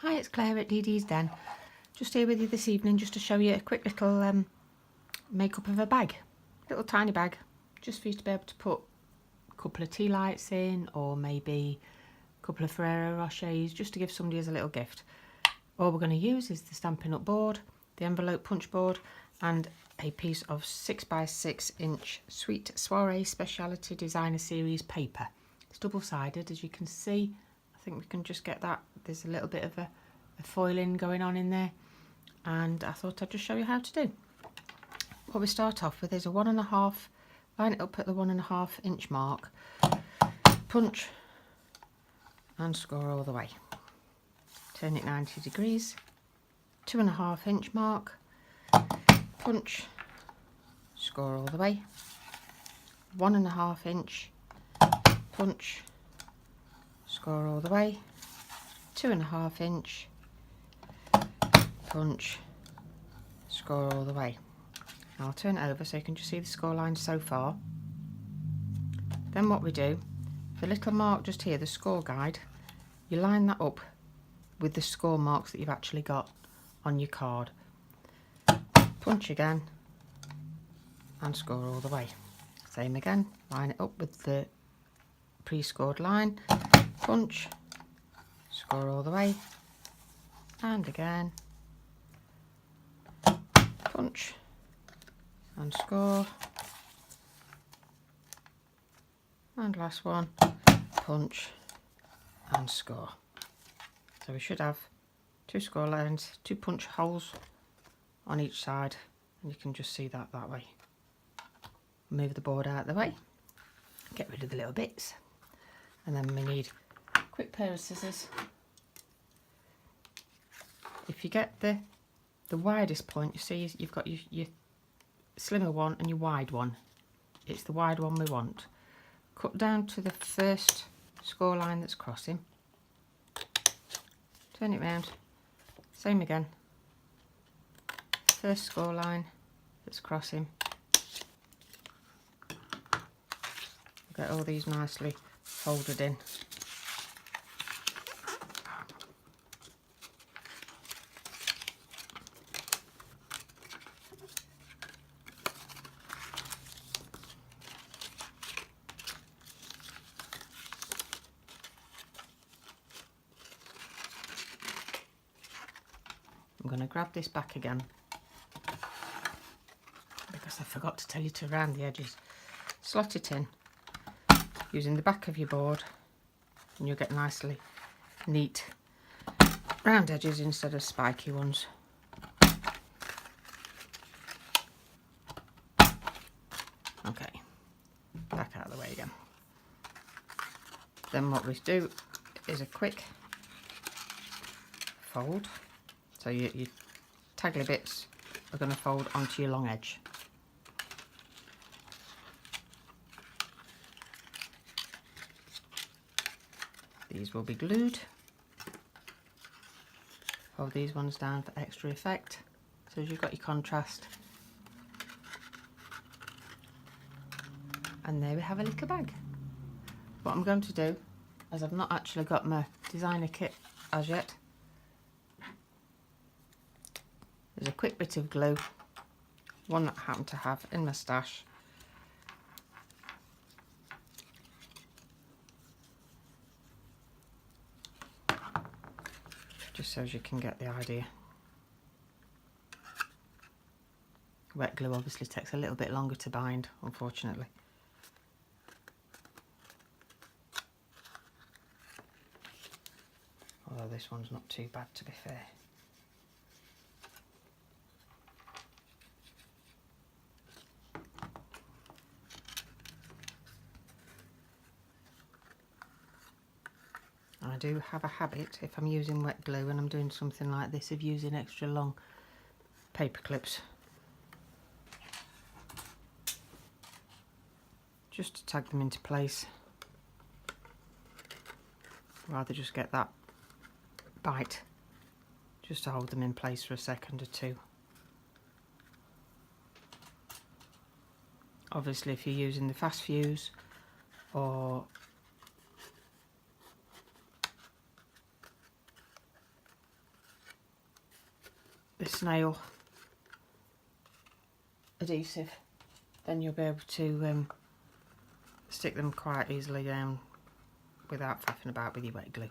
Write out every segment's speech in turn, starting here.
Hi, it's Claire at Dee Dee's Den. Just here with you this evening just to show you a quick little make-up of a bag. Little tiny bag, just for you to be able to put a couple of tea lights in, or maybe a couple of Ferrero Rochers, just to give somebody as a little gift. All we're going to use is the Stampin' Up board, the envelope punch board, and a piece of 6x6 inch sweet Soiree Speciality Designer Series paper. It's double-sided, as you can see. I think we can just get that. There's a little bit of a foiling going on in there, and I thought I'd just show you how to do. What we start off with is a 1.5, line it up at the 1.5 inch mark, punch and score all the way. Turn it 90 degrees, 2.5 inch mark, punch, score all the way, 1.5 inch, punch, score all the way, 2.5 inch, punch, score all the way. I'll turn it over so you can just see the score line so far. Then what we do, the little mark just here, the score guide, you line that up with the score marks that you've actually got on your card. Punch again and score all the way. Same again, line it up with the pre-scored line, punch, score all the way, and again, punch and score, and last one, punch and score. So we should have 2 score lines, 2 punch holes on each side, and you can just see that way. Move the board out of the way, get rid of the little bits, and then we need a quick pair of scissors. If you get the widest point, you see you've got your slimmer one and your wide one. It's the wide one we want. Cut down to the first score line that's crossing. Turn it round. Same again. First score line that's crossing. Get all these nicely folded in. I'm going to grab this back again because I forgot to tell you to round the edges. Slot it in using the back of your board, and you'll get nicely neat round edges instead of spiky ones. Okay, back out of the way again. Then what we do is a quick fold. So your taggly bits are going to fold onto your long edge. These will be glued. Fold these ones down for extra effect, so as you've got your contrast. And there we have a little bag. What I'm going to do, as I've not actually got my designer kit as yet, there's a quick bit of glue, one that I happen to have in my stash. Just so as you can get the idea. Wet glue obviously takes a little bit longer to bind, unfortunately. Although this one's not too bad, to be fair. I do have a habit, if I'm using wet glue and I'm doing something like this, of using extra long paper clips just to tag them into place. Rather just get that bite just to hold them in place for a second or two. Obviously if you're using the fast fuse or this nail adhesive, then you'll be able to stick them quite easily down without faffing about with your wet glue.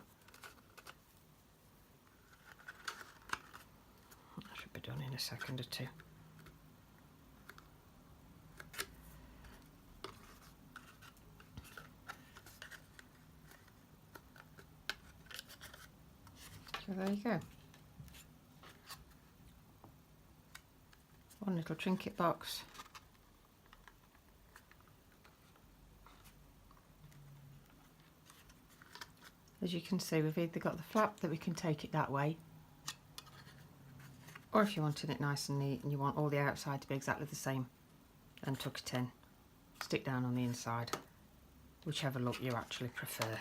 That should be done in a second or two. So there you go. One little trinket box. As you can see, we've either got the flap that we can take it that way, or if you wanted it nice and neat and you want all the outside to be exactly the same, then tuck it in, stick down on the inside, whichever look you actually prefer.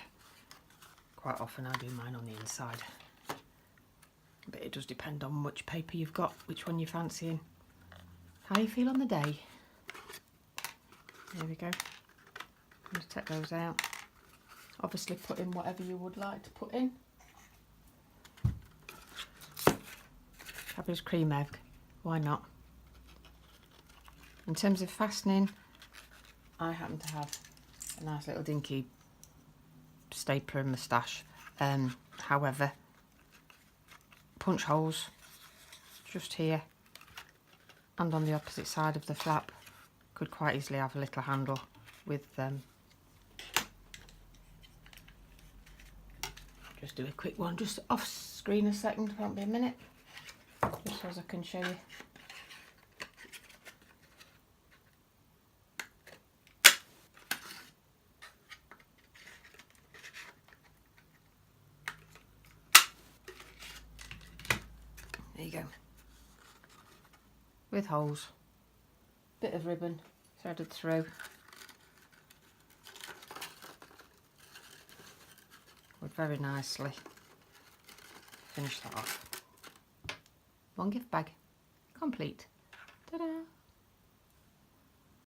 Quite often I do mine on the inside, but it does depend on which paper you've got, which one you're fancying, how you feel on the day. There we go. I'm going to take those out. Obviously put in whatever you would like to put in. Cadbury's cream egg, why not? In terms of fastening, I happen to have a nice little dinky stapler and moustache. However, punch holes just here and on the opposite side of the flap could quite easily have a little handle with just do a quick one just off screen a second, won't be a minute, just so as I can show you. There you go. With holes, bit of ribbon threaded through. Would very nicely finish that off. One gift bag complete. Ta-da!